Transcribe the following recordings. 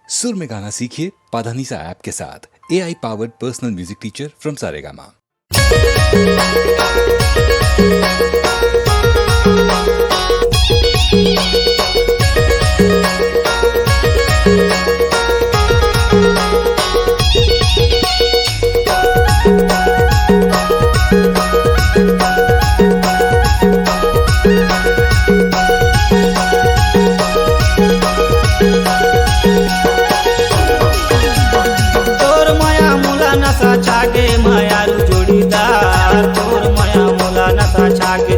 सुर में गाना सीखिए पाधानीसा ऐप के साथ। AI powered personal music teacher from Saregama. छागे मायारू जोड़ीदार तोर माया मोला नशा छागे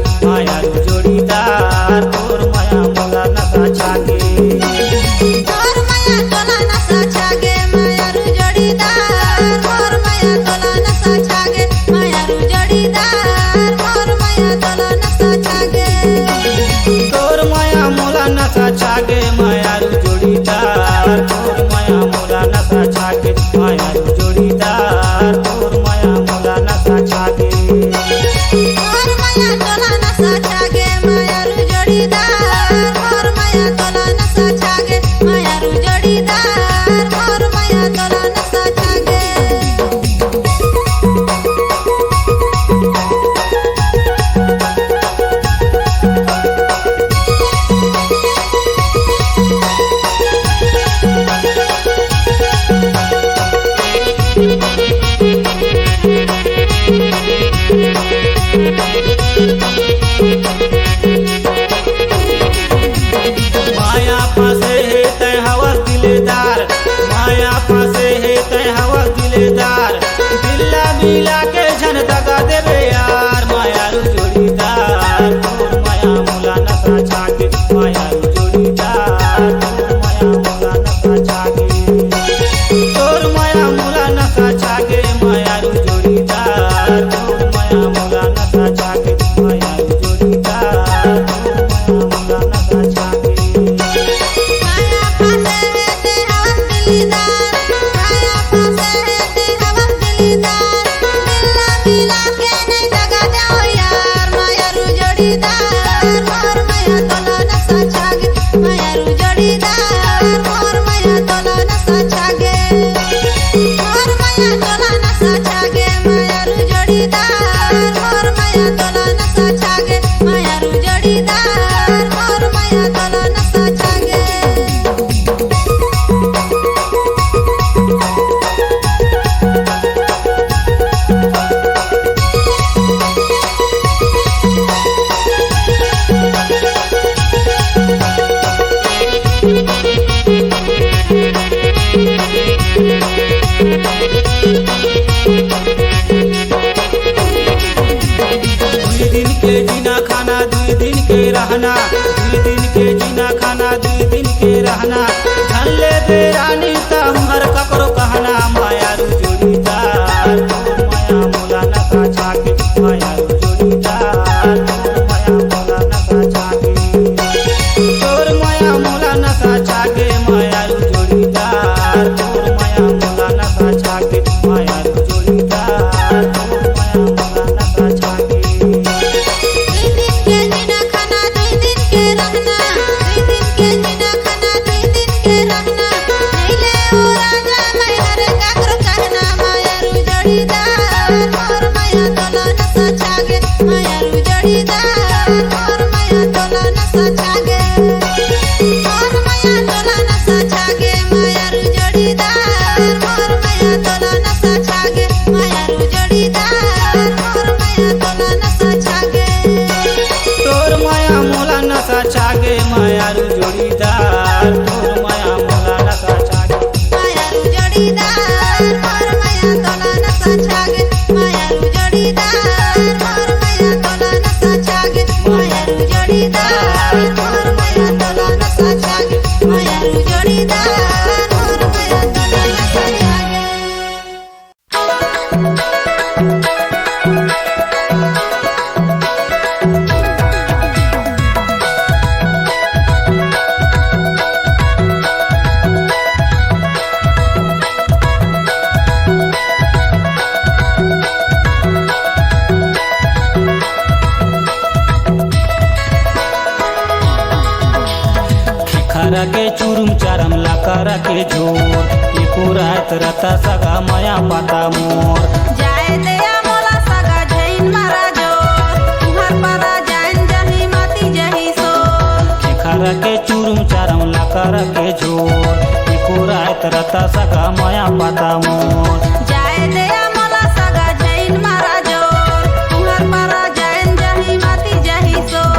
के झोर एको रात रता सगा माया पाता मोर जाए दया मोला सगा जैन मारा जोर तुहर परा जान जही माती जही सोर खेखरा के चूरुम चारम लाकर के झोर एको रात रता सगा माया पाता मोर जाए दया मोला सगा जैन मारा जोर तुहर परा जान जही माती जही सोर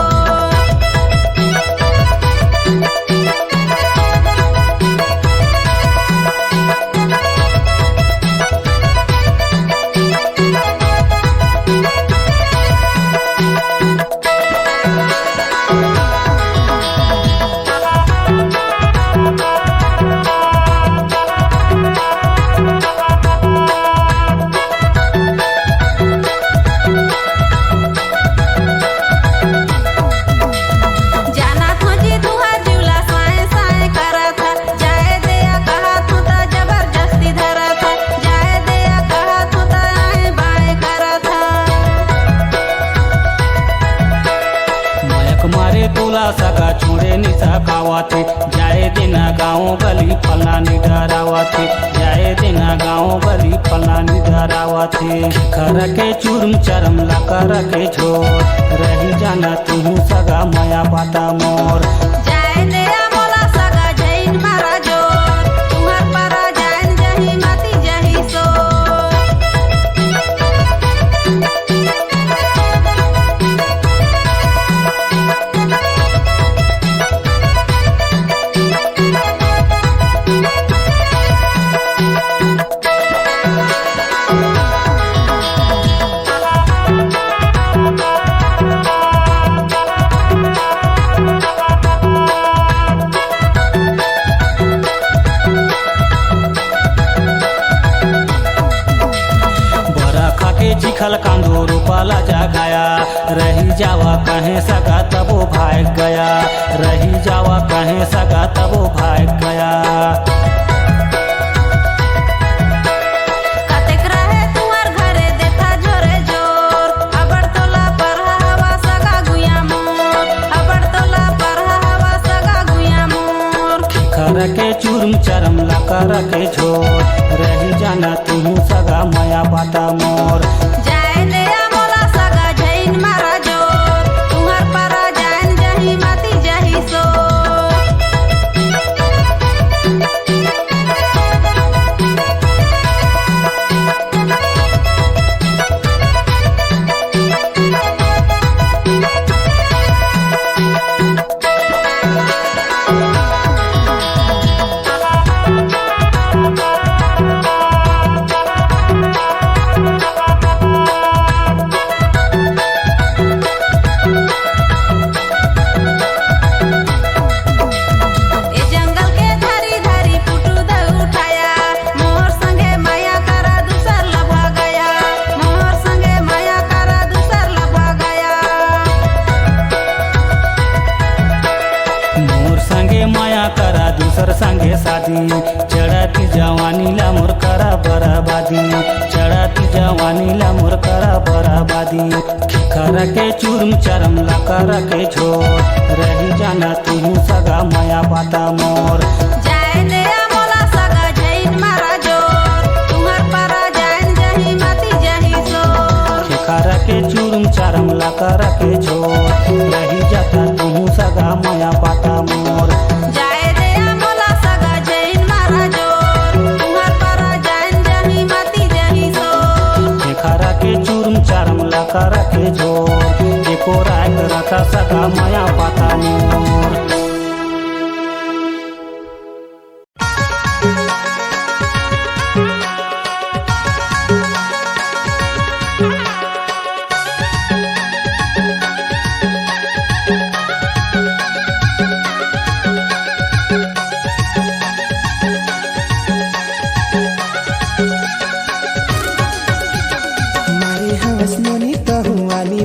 सगा छोड़े निशा खावाथे जाए देना गाँव गली फलानी डरावाथे जाए देना गाँव गली फलानी डरावाथे खरा के चूरम चरम ला कर के झोर रही जाना तू सगा माया पाता मोर जाए दया मोला सगा जैन मारा जोर तुहर परा जान जही माती जही सोर चिखल कांदो रोपाला जगाया रही जावा कहे सगा तबो भाग गया रही जावा कहे सगा तबो भाग गया कतेक रहे तुहर घरे देखा जोरे जोर अबर तोला पर हवा सगा गुया मोर अबर तोला पर हवा सगा गुया मोर खरा के चूरम चरम ला कर के झोर रही जाना तू सगा माया पाता मोर जाए दया मोला सगा जैन मारा जोर तुहर परा जान जही माती जही सोर संगे शादी चढ़ाती जवानी ला मोर करा बराबादी चढ़ाती जवानी ला मोर करा बराबादी खरा के चूरम चरम ला कर के झोर रही जाना तू सगा माया पाता मोर जाए दया मोला सगा जैन मारा जोर तुहर परा जान जही माती जही सोर खरा के चूरम चरम ला कर के झोर रही जाता तू सगा माया पाता मोर जाए दया मोला सगा जैन मारा जोर तुहर परा जान जही माती जही सोर खरा के चूरम चरम ला कर के झोर एको रात रता सगा माया पाता मोर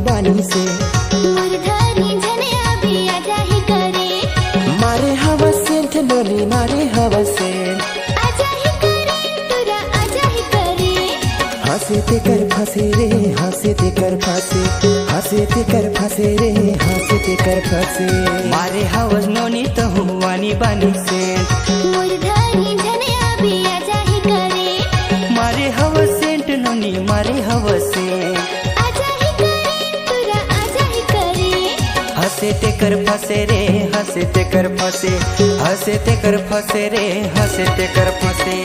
बानी से मुरधारी जने अभी आजा ही करे मारे हवा सेंट लोली मारे हवा सेंट आजा ही करे तुरा आजा ही करे हंसे ते कर फंसे रे हंसे ते कर फंसे हंसे ते कर फंसे रे हंसे ते कर फंसे मारे हवा नोनी तो हुआनी बानी से मुरधारी हंसे ते कर फंसे रे हंसे ते कर फंसे हंसे ते कर फंसे रे हंसे ते कर फंसे।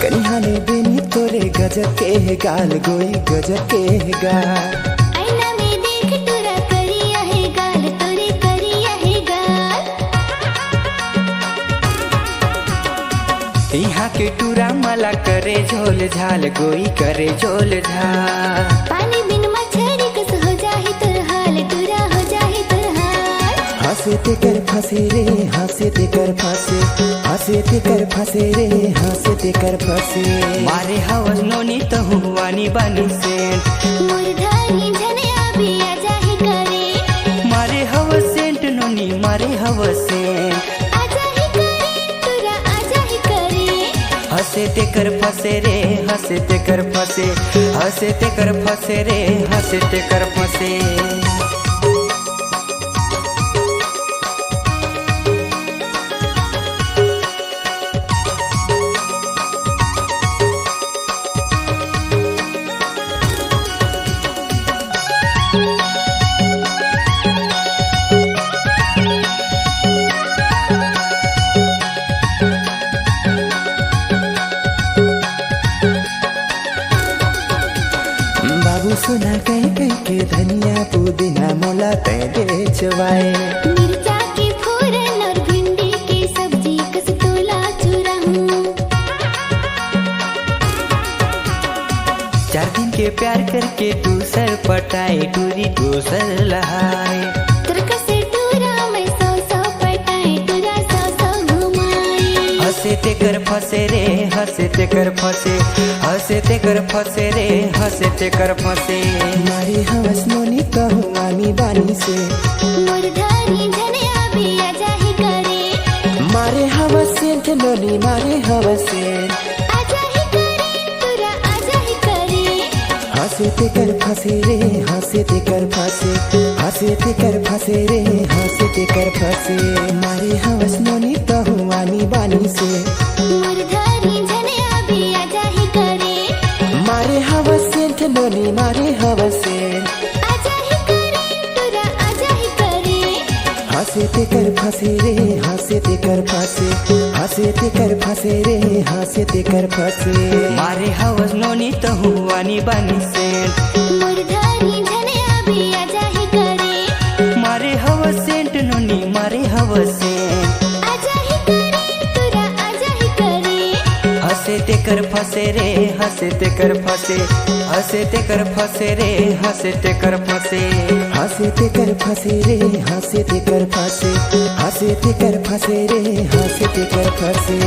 कनिहाने बेनी तोरे गजब के है गाल गोई गजब के है गाल। आईना में देख तोरा करिया है गाल तोरे करिया है गाल। यहाँ के टूरा मला करे झोल झाल गोई करे झोल झाल। पानी बिन मछली कस हो जाही तोर हाल तोरा हो जाही तोर हाल। हंसे ते कर फंसे रे हंसे ते कर फंसे हंसे ते कर फंसे रे हंसे ते कर फंसे। मारे हवस नोनी तो हुआनी बानी से मुरधारी जने अभी आ जाही करे। मारे हवस सेंट नोनी मारे हवस सेंट आ जाही करे तोरा आ जाही करे। हंसे ते कर फंसे रे हंसे ते कर फंसे हंसे ते कर फंसे रे हंसे ते कर फंसे। बाबू सुना कह कह के धनिया पुदीना मोला तै बेचवाए। मिर्चा के फोरन और भिंडी की सब्जी कस तोला चूरा हूँ। 4 दिन के प्यार करके दूसर पटाए टूरी दूसर लहाए। तुरका से टूरा मैं 100 पटाए टूरा 100 घुमाए। हंसे ते कर फंसे रे हंसे ते कर फंसे हंसे ते कर फंसे रे हंसे ते कर फंसे। मारी हवस नोनी कहुआनी बानी से मुरधारी जने अभी आ जाही करे। मारे हवस सेंट नोनी मारे हवस सेंट आ जाही करे तोरा आ जाही करे। हंसे ते कर फंसे रे हंसे ते कर फंसे हंसे ते कर फंसे रे हंसे ते कर फंसे। मारे हवस नोनी कहुआनी बानी से मुरधारी जने अभी आ जाही करे। मारे हवस सेंट नोनी मारे हवस सेंट आ जाही करे तोरा आ जाही करे। हंसे ते कर फंसे रे हंसे ते कर फंसे हंसे ते कर फंसे रे हंसे ते कर फंसे। मारे हवस नोनी तो हुआनी बानी से मुरधारी जने अभी आ जाही करे। मारे हवस सेंट नोनी मारे हवस सेंट आ जाही करे तोरा आ जाही करे। हंसे ते कर फंसे रे हंसे ते कर फंसे हंसे ते कर फंसे रे हंसे ते कर फंसे। हंसे ते कर फंसे रे हंसे ते कर फंसे हंसे ते कर फंसे रे हंसे ते कर फंसे।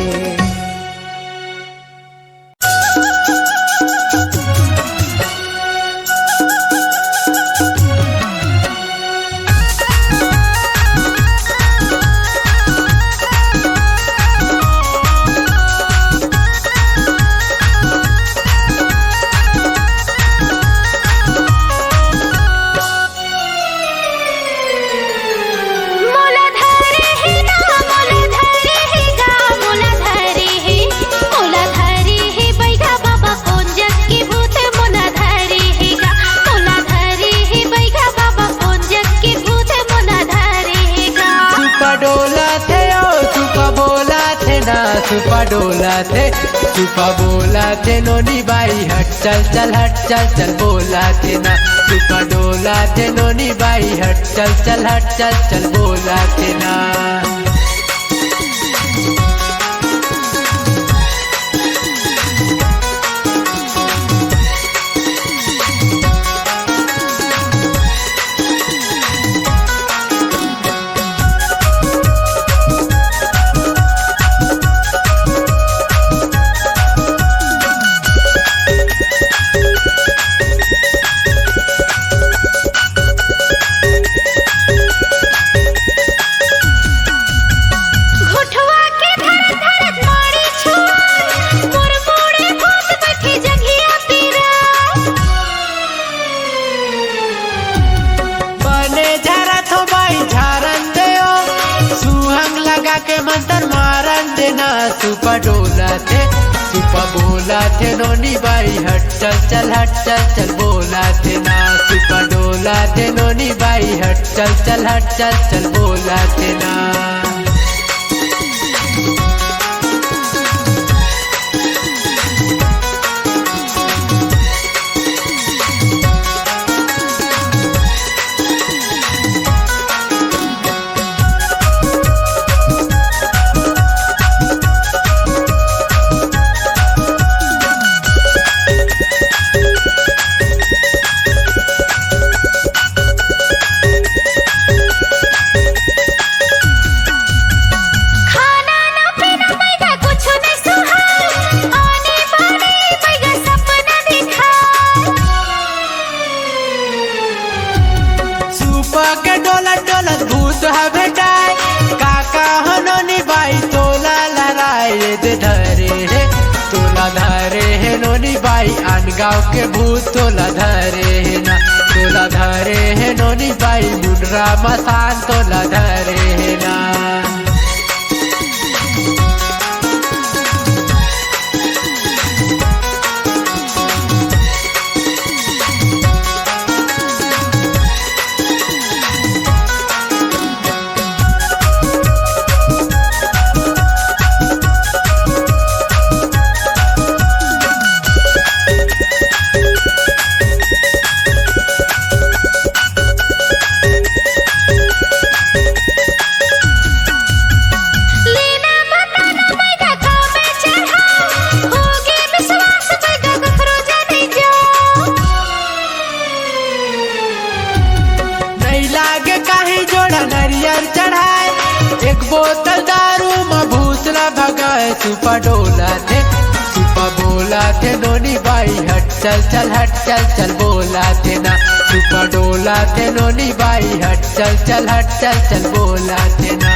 चुपा बोला थे नोनी बाई हट चल चल हट चल चल बोला थे ना। चुपा डोला थे नोनी बाई हट चल चल हट चल चल बोला थे ना। सुपा डोला थे सुपा बोला थे नोनी बाई हट चल हट चल बोला थे ना सुपा डोला थे नोनी बाई हट चल हट चल बोला थे ना। गाँव के भूत तोला धरे है ना तोला धरे है नोनी बाई मुंडरा मसान तोला धरे है ना। बोतल दारू में भूसला भगाए सुपा डोला थे सुपा बोला थे नोनी बाई हट चल हट चल बोला थे ना सुपा डोला थे नोनी बाई हट चल हट चल बोला थे ना।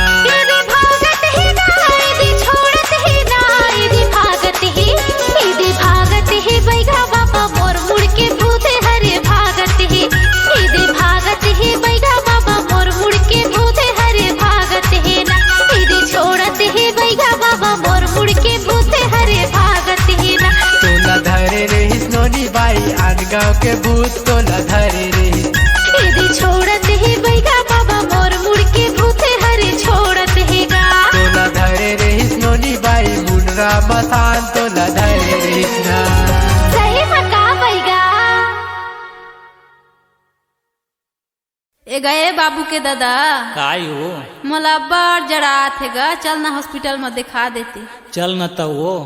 गाँव के भूत तोला धरे रे छोड़त ही बैगा बाबा मोर मुड़ के भूते हरे छोड़त ही गा तोला धरे रे नोनी बाई मुंडरा मसान तोला धरे रे ना सही मका बैगा ए गए बाबू के दादा कायो मोला बड़ जड़ात है गा चल ना हॉस्पिटल में दिखा देती चल न तो वो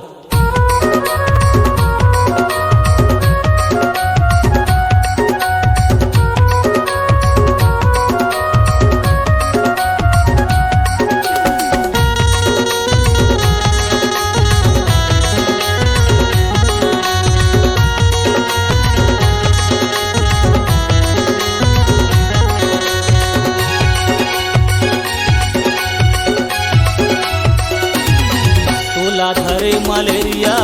धरे मलेरिया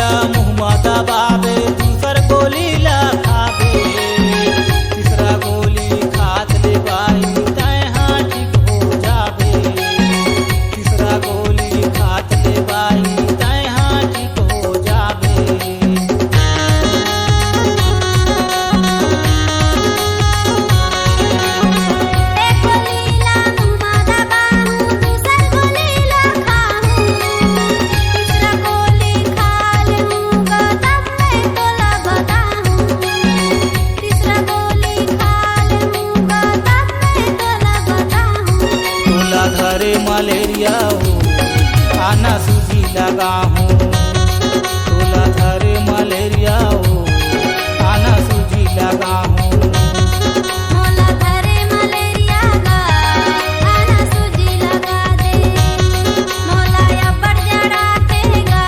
गोलीला मुँह दबावे, दूसर गोलीला खावे, तीसरा गोली खात ले बाई तहाँ ठीक हो जावे, तीसरा गोली खात ले बाई तहाँ ठीक हो जावे। एक गोलीला मुँह दबाहूँ, दूसर गोलीला खाहूँ, तीसरा गोली खा लूँगा तब मैं तोला बताहूँ, तीसरा गोली खा लूँगा तब मैं तोला बताहूँ। तोला धरे मलेरिया हो खाना सूजी लगा हूँ, तोला धरे मलेरिया हो खाना सूजी लगा हूँ। मोला धरे मलेरिया गा खाना सूजी लगा दे, मोला अब्बड़ जड़ाते गा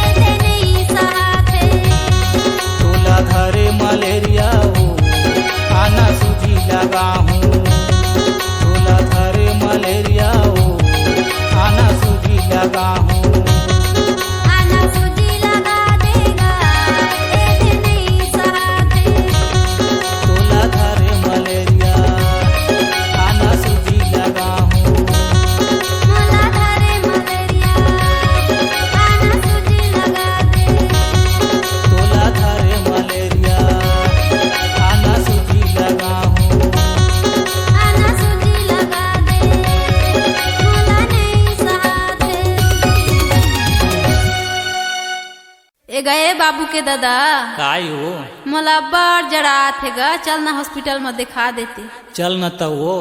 एते नहीं सहाते। तोला धरे मलेरिया हो खाना सूजी लगा हूँ, तोला धरे मलेरिया हो खाना सूजी लगा हूँ। खाना सूजी लगा देगा एते नहीं सहाते। तोला धरे मलेरिया खाना सूजी लगा हूँ। मोला धरे मलेरिया खाना सूजी लगा दे, तोला धरे मलेरिया खाना सूजी लगा हूँ। खाना सूजी लगा दे, मोला नहीं सहाते। ए गए बाबू के दादा, काय हो? मोला बड़ जड़ात है गा, चल ना हॉस्पिटल में दिखा देते। चल न तो वो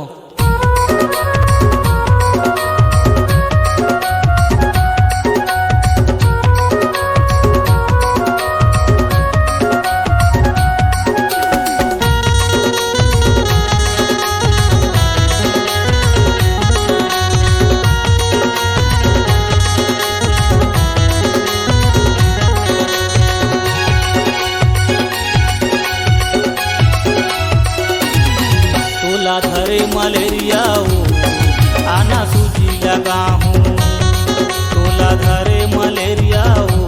तोला धरे मलेरिया हो आना सूजी लगा हूँ, तोला धरे मलेरिया हो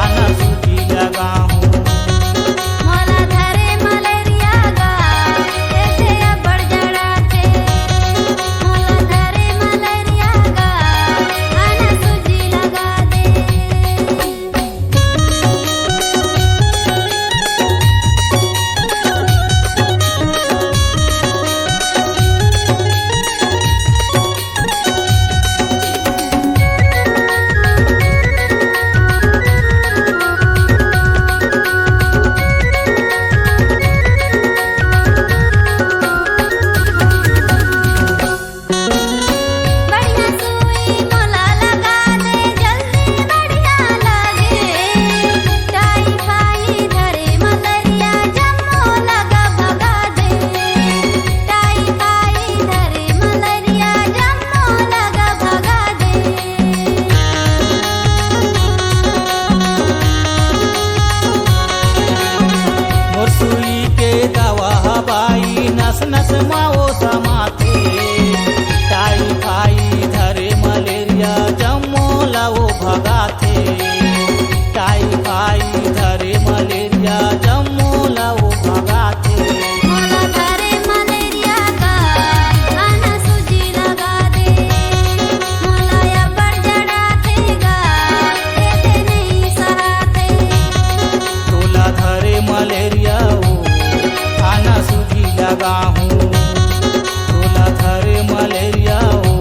आना सूजी लगा हूँ। मोला धरे मलेरिया गा एते अब्बड़ जड़ाते, मोला धरे मलेरिया गा खाना सूजी लगा दे। बढ़िया सुई मोला लगा दे, जल्दी बढ़िया लगे, टाइफाइड धरे मलेरिया जम्मो लगा भगा दे, टाइफाइड धरे मलेरिया जम्मो लगा भगा दे। मोर सुई के दवा हवाई नस नस माओ समाते, टाइफाइड धरे मलेरिया जम्मो लाओ भगाते, टाइफाइड धरे मलेरिया जम्मो लाओ भगाते। मोला धरे मलेरिया गा खाना सूजी लगा दे, मोला अब्बड़ जड़ाते गा एते नहीं सहाते। तोला धरे मलेरिया हो खाना सूजी लगा हूँ, तोला धरे मलेरिया हो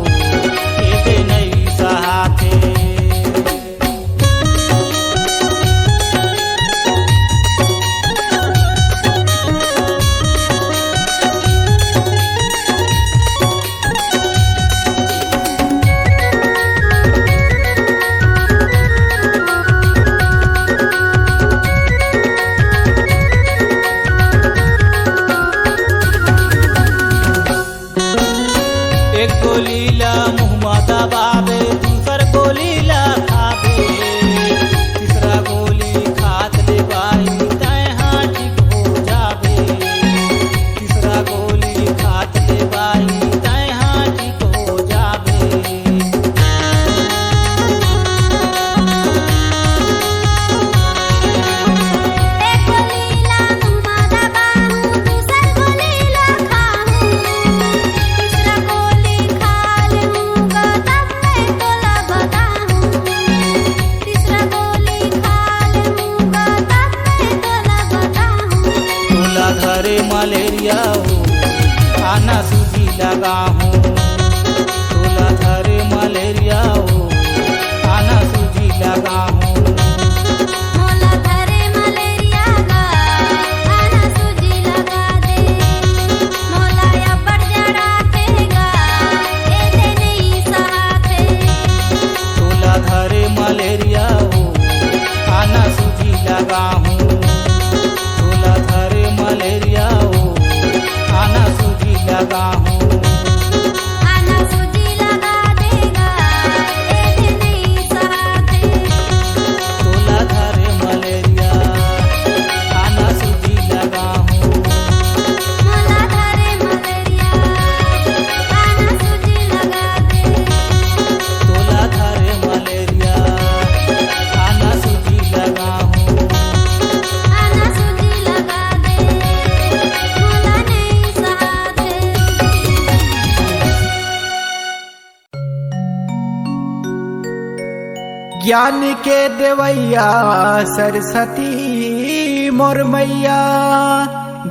एते नहीं सहाते। लगा हूँ तोला धरे मलेरिया हो आना सूजी लगा हूँ मोला धरे मलेरिया गा आना सूजी लगा दे मोला अब्बड़ जड़ातेगा ए दे नहीं सहाते तोला धरे मलेरिया हो आना सूजी लगा हूँ तोला धरे मलेरिया हो आना सूजी लगा हूँ आना सूजी लगा देगा ए दे नहीं सहाते तोला धरे मलेरिया आना सूजी लगा हूँ मोला धरे मलेरिया आना सूजी लगा दे तोला धरे मलेरिया आना सूजी लगा हूँ आना सूजी लगा दे मोला नहीं सहाते ज्ञान के देवैया सरस्वती मोर मैया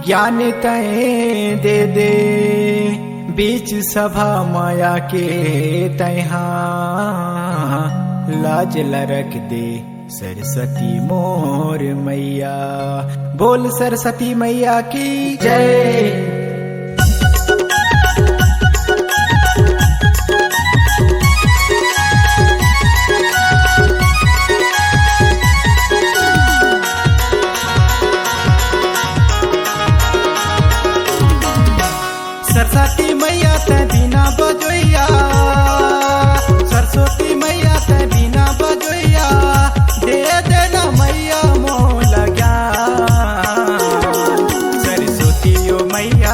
ज्ञान तय दे दे बीच सभा माया के तैहा लाज लरक दे सरस्वती मोर मैया बोल सरस्वती मैया की जय। सरस्वती मैया ते बिना बजोइया सरस्वती मैया ते बिना बजोइया दे देना मैया मोला ज्ञान सरस्वती ओ मैया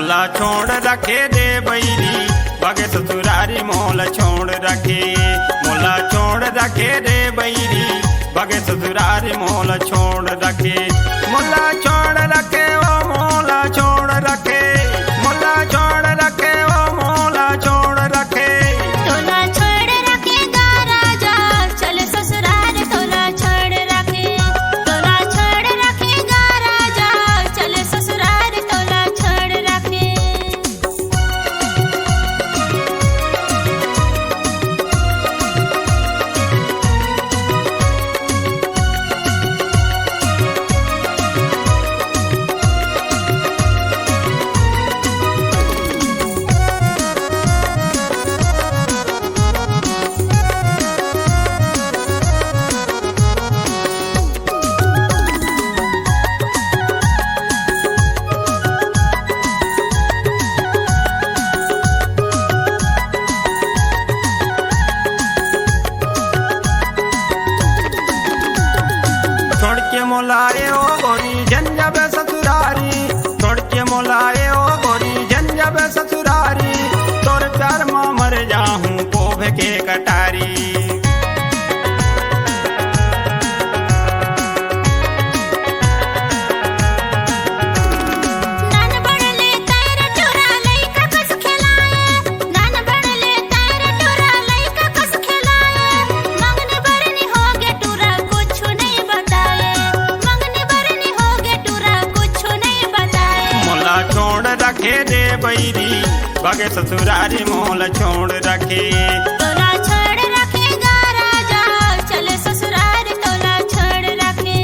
मोला छोड़ रखे दे बैरी बगे ससुरारी मोला छोड़ रखे मोला छोड़ रखे दे बैरी बगे ससुरारी मोला छोड़ रखे मोला छोड़ रखे ओ मोला छोड़ रखे मोला छोड़ रखे ओ मोला छोड़ रखे तोला छोड़ रखेगा राजा चले ससुराल तोला छोड़ रखे तोला छोड़ रखेगा राजा चले ससुराल तोला छोड़ रखे छोड़ के मोलाए ओ गोरी झंझब ससुरारी छोड़ के मोलाए ओ गोरी झंझब ससुरारी तोर प्यार मां मर जाहूं पोभ के कटारी नान बड़ले तैर टोरा लइका कस खेलाए नान बड़ले तैर टोरा लइका कस खेलाए मंगनी बरनी होगे टूरा कुछ नहीं बताए मंगनी बरनी होगे टूरा कुछ नहीं बताए मोला छोड़ रखे दे बैरी बगे ससुरारी मोला छोड़ रखे तोला छोड़ रखेगा राजा चले ससुराल तोला छोड़ रखे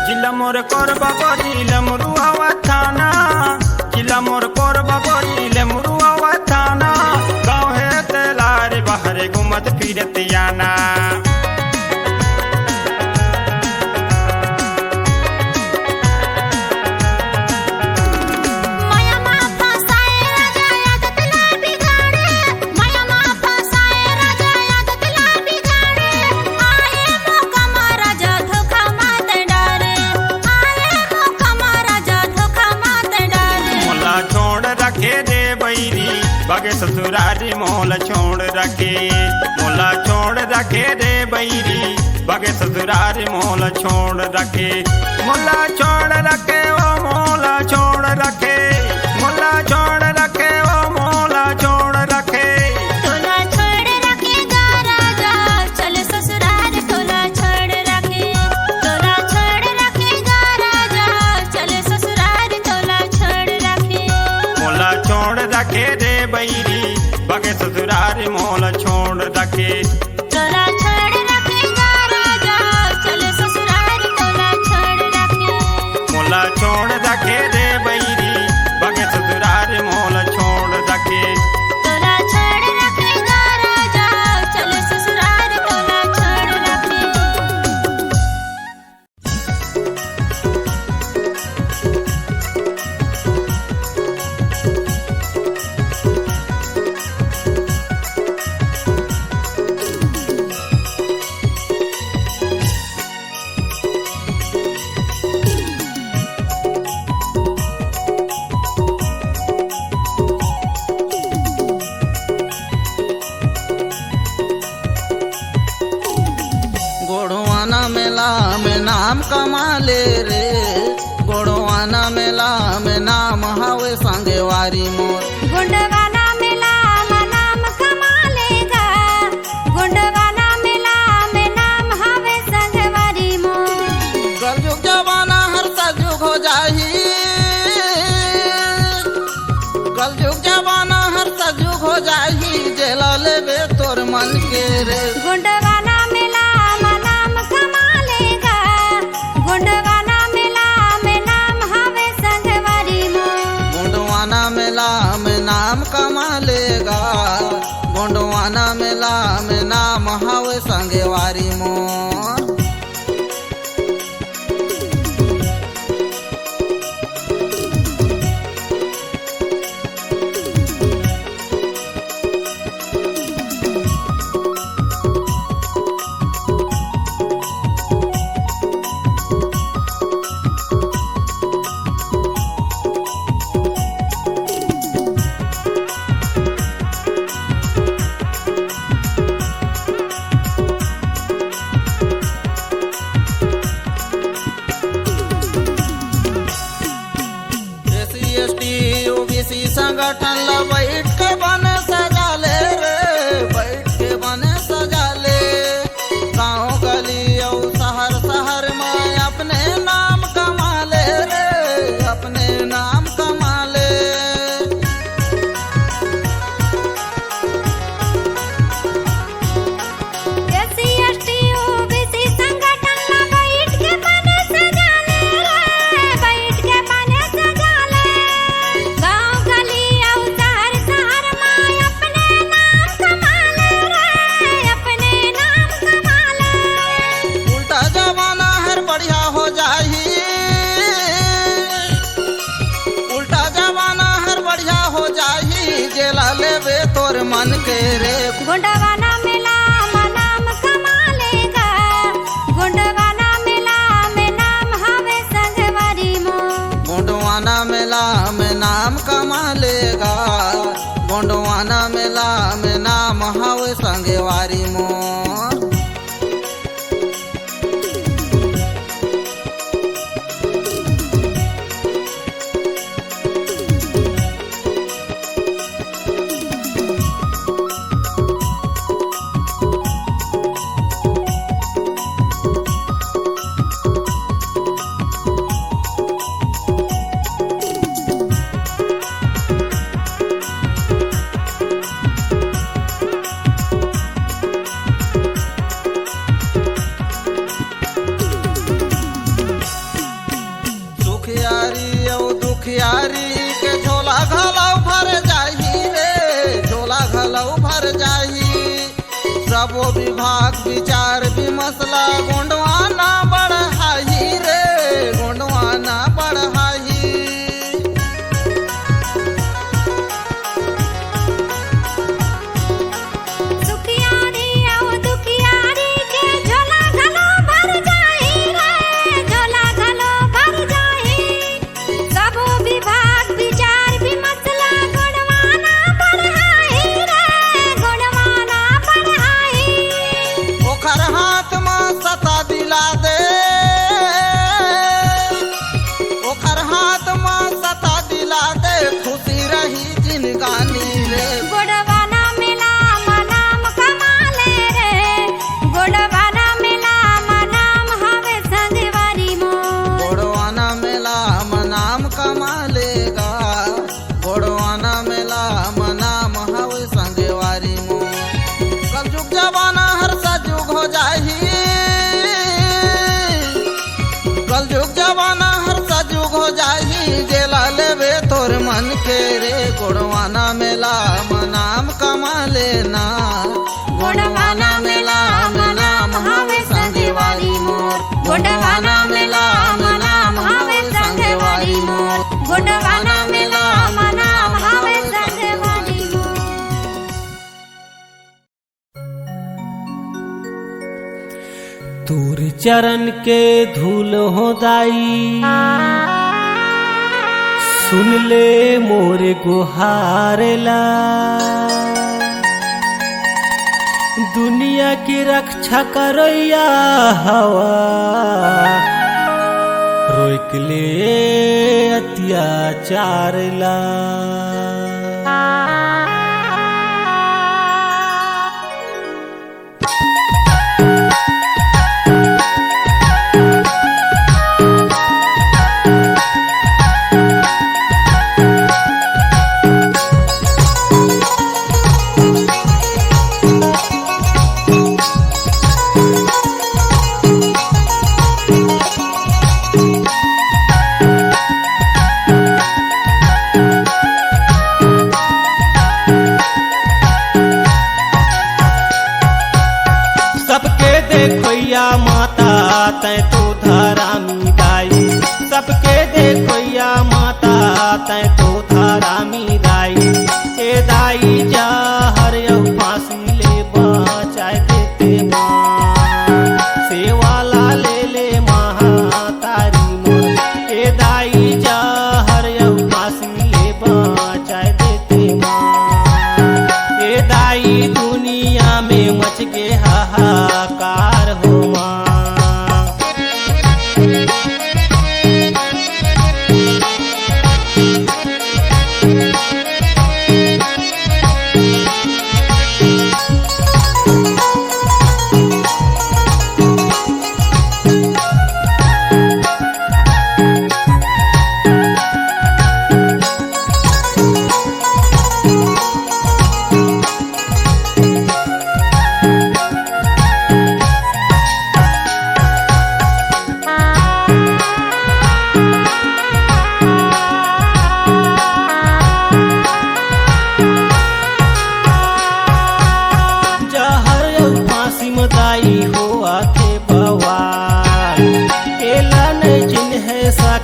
जिला मोर करबा करिले मुरुआ थाना जिला मोर करबा करिले मुरुआ थाना गाँव है तेलारे बाहरे घूमत फिरत आना माया माँ फंसाए राजा आदत ला बिगाड़े माया माँ फंसाए राजा आदत ला बिगाड़े आए मौका माँ राजा धोखा मत डारे आए मौका माँ राजा धोखा मत डारे मोला छोड़ रखे दे बैरी बगे ससुरारी मोला छोड़ रखे मोला छोड़ रखे दे बैरी बगे ससुरारी मोला छोड़ रखे मोला छोड़ रखे ओ मोला छोड़ रखे मोला छोड़ रखे ओ मोला छोड़ रखे तोला छोड़ रखेगा राजा चले ससुराल तोला छोड़ रखे तोला छोड़ रखेगा राजा चले ससुराल तोला छोड़ रखे मोला छोड़ रखे दे बैरी बगे ससुरारी मोला छोड़ रखे तोला छोड़ रखेगा राजा चले ससुराल तोला छोड़ रखे मोला छोड़ रखे दे बैरी बगे ससुरारी मोला छोड़ रखे तोला छोड़ रखेगा राजा चले ससुराल तोला छोड़ रखे गोड़वाना मेला में नाम कमा ले रे गोड़वाना मेला में नाम हवे संगेवारी मोर गुंडवाना मेला में नाम कमा लेगा गुंडवाना मेला में नाम हवे संगवारी मोर कलयुग जमाना हर सजुग हो जाही कलयुग जमाना हर सजुग हो जाही जेला लेबे तोर मन के रे। गुंडवाना मेला में नाम कमालेगा, गुंडवाना मेला में नाम हवे संगवारी मोर। गोंडवाना मेला में नाम कमा लेगा, गोंडवाना मेला में नाम हवे संगवारी मोर। संगठन ला बैठ के बने सजा ले रे, बैठ के बने सजा ले। गाँव गली और शहर शहर में अपने नाम कमा ले रे, अपने नाम कमा ले। SC ST OBC संगठन ला बैठ के बने सजा ले रे, बैठ के बने सजा ले। गाँव गली और शहर शहर में अपने नाम कमा ले रे, अपने नाम कमा ले। उल्टा जमाना हर बढ़िया हो जाही, उल्टा जमाना हर बढ़िया हो जाही। जेला लेवे तोर मन के रे। गुंडवाना मेला में नाम कमा लेगा, गुंडवाना मेला में नाम हवे संगवारी मोर। गोंडवाना मेला में नाम कमा लेगा, गोंडवाना मेला में नाम हवे संगवारी मोर। सुखियारी और दुखियारी के झोला घलाऊ भर जाही रे, झोला घलाऊ भर जाही। सबो विभाग विचार विमसला गोंडवाना बढ़ाही रे, गोंडवाना बढ़ाही। सुखियारी और दुखियारी के झोला घलो भर जाही रे, झोला घलो भर जाही। सबो विभाग विचार विमसला गुणवाना बढ़ाही रे, गुणवाना बढ़ाही। ओखर हाथ में सता दिला दे, ओखर हाथ में सता दिला दे। खुशी रही जिनगानी रे। गुणवाना मेला में नाम कमा ले रे, गुणवाना मेला में नाम हवे संगवारी मोर। गोंडवाना मेला में नाम कमा लेगा, गोंडवाना मेला में नाम हवे संगवारी मोर। कलयुग जमाना हर सजुग हो जाही, कलयुग जमाना हर सजुग हो जाही। जेला लेवे तोर मन के रे। गोंडवाना मेला में नाम कमा लेना, गुणवाना मेला में नाम हवे संगवारी मोर। गुणवाना मेला में नाम हवे संगवारी मोर। गुणवाना मेला में नाम हवे संगवारी मोर। तोर चरण के धूल हो दाई, सुन ले मोरे गुहारेला। दुनिया की रक्षा करैया हवा, रोक ले अत्याचार ला। तै तो धरामी दाई सबके देखोया माता तै तो धरामी दाई ए दाई जा हर फांसी ले बचाए देते माँ सेवाला ले महातारी मोर ए दाई जा हर फांसी ले बचाए देते माँ ए दाई दुनिया में मच के हाहाकार हो माँ।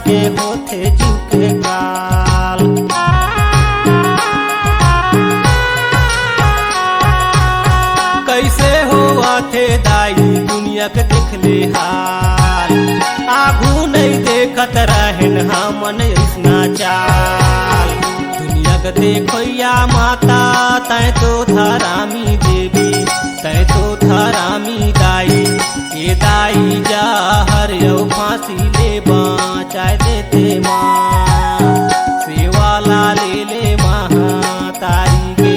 के होते झुके काल कैसे हुआ थे दाई दुनिया के देख ले हाल आगू नहीं देखत रहन हमन इसना चाल दुनिया के देखो या माता तै तो धरामी देवी तै तो धरामी दाई ये दाई जा हर फांसी ले बचाए देते माँ सेवाला ले महातारी के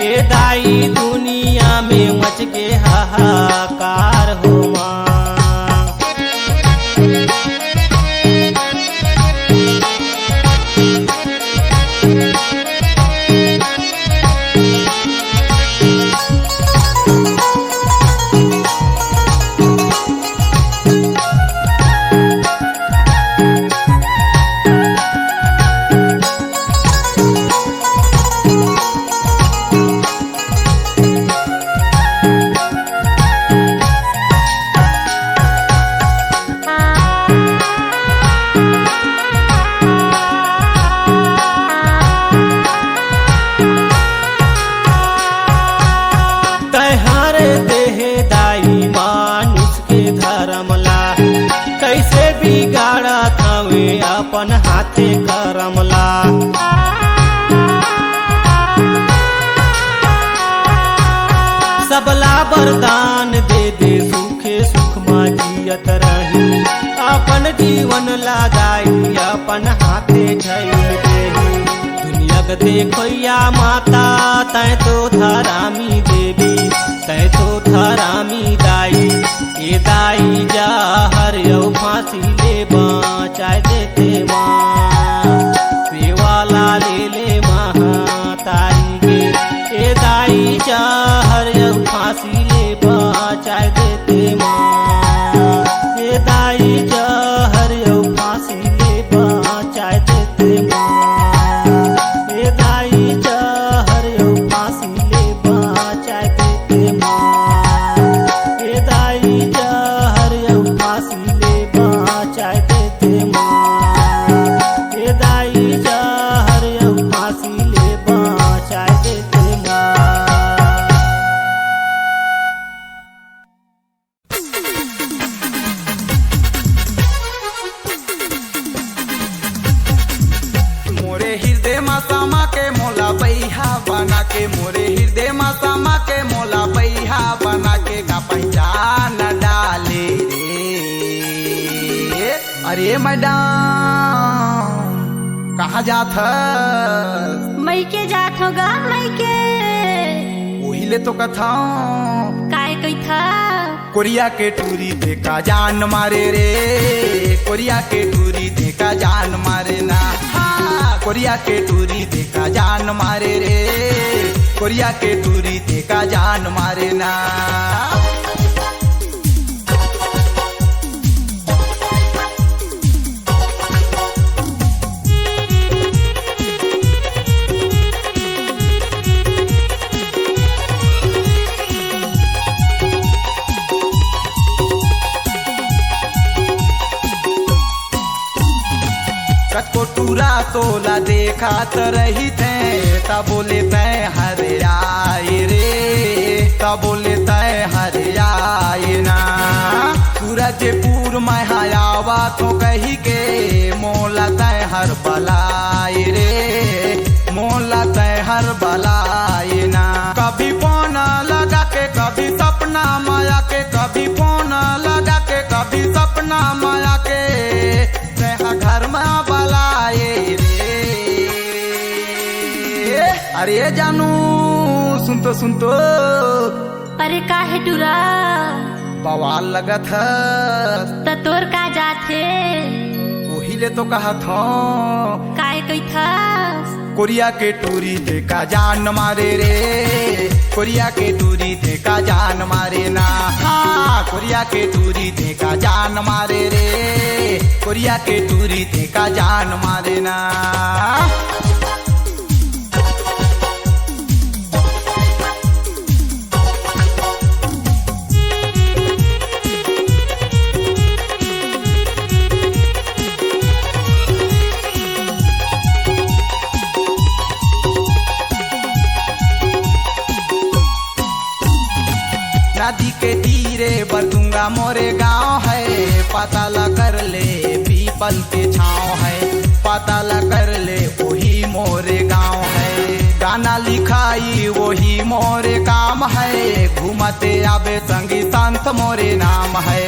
ये दाई दुनिया में मच के हाहाकार हो माँ। अपन हाथे करमला सबला वरदान दे दे सुखे सुख माँ जियत रही अपन जीवन लादाई अपन हाथे झैल देही दुनिया के देखोया माता तै तो धरामी देवी तै तो धरामी दाई ये दाई जा हर फांसी ले बचाए देते माँ सेवाला ले महातारी के ये दाई जा हर फांसी ले बचाए देते माँ ये दाई जा हर फांसी ले बचाए देते माँ ये दाई जा हर फांसी ले बचाए देते माँ ये दाई जा हर फांसी ले बचाए देते माँ ये दाई जा हर फांसी ले बचाए देते माँ। मोरे हृदय मा समा के मोला बैहा बना के मोरे हृदय मा समा के मोला बैहा बना के का पहचान डाले रे। अरे मैडम कहाँ जात है? मई के जात होगा मई के वही ले तो कथा काय कही था कोरिया के टूरी देखा जान मारे रे कोरिया के टूरी देखा जान मारे ना हाँ कोरिया के टूरी देखा जान मारे रे कोरिया के टूरी देखा जान मारे ना। को टूरा तोला देखा तो रही थे तब बोले तय हरे आए रे तब बोले तय हरे आए ना सूरज पूर में हयावा तो कही के मोला तय हर बलाए रे मोला तय हर बलाए ना कभी फोन लगा के कभी सपना माया के कभी फोन लगा के कभी सपना माया के तय घर में बलाए रे अरे जानू सुन तो अरे काहे टूरा बवाल लगत है त तोर का जात है वही ले तो कहा था काहे कही था कोरिया के टूरी देखा जान मारे रे कोरिया के टूरी देखा जान मारे ना हाँ कोरिया के टूरी देखा जान मारे रे कोरिया के टूरी देखा जान मारे ना नदी के तीरे बरदुंगा मोरे गांव है पता ल कर ले पीपल के छाँव है पता ल कर ले वही मोरे गांव है गाना लिखाई वही मोरे काम है घूमते आबे संगी संत मोरे नाम है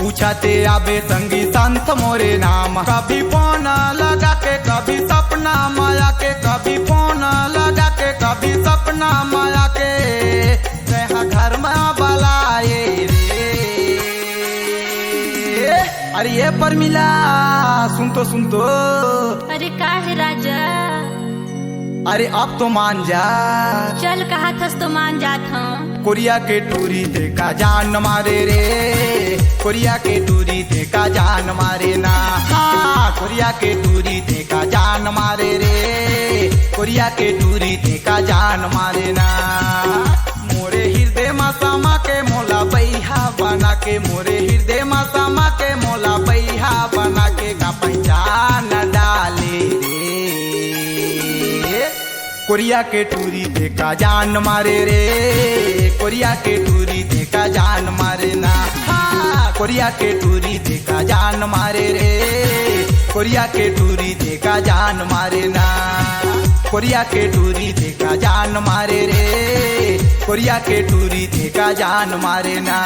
पूछते आबे संगी संत मोरे नाम कभी फोन लगा के कभी सपना माया के कभी फोन लगा के कभी सपना माया के घर में बलाए रे अरे ये पर मिला सुन तो अरे काहे राजा अरे अब तो मान जा चल कहा थस तो मान जात हूँ कोरिया के टूरी देखा जान मारे रे कोरिया के टूरी देखा जान मारे ना हाँ कोरिया के टूरी देखा जान मारे रे कोरिया के टूरी देखा जान मारे ना मोरे हृदय में समा के मोला बैहा बना के मोरे हृदय में समा के मोला बैहा बना के का पहचान डाले रे कोरिया के टूरी देखा जान मारे रे कोरिया के टूरी देखा जान मारे ना हाँ कोरिया के टूरी देखा जान मारे रे कोरिया के टूरी देखा जान मारे ना कोरिया के टूरी देखा जान मारे रे कोरिया के टूरी देखा जान मारे ना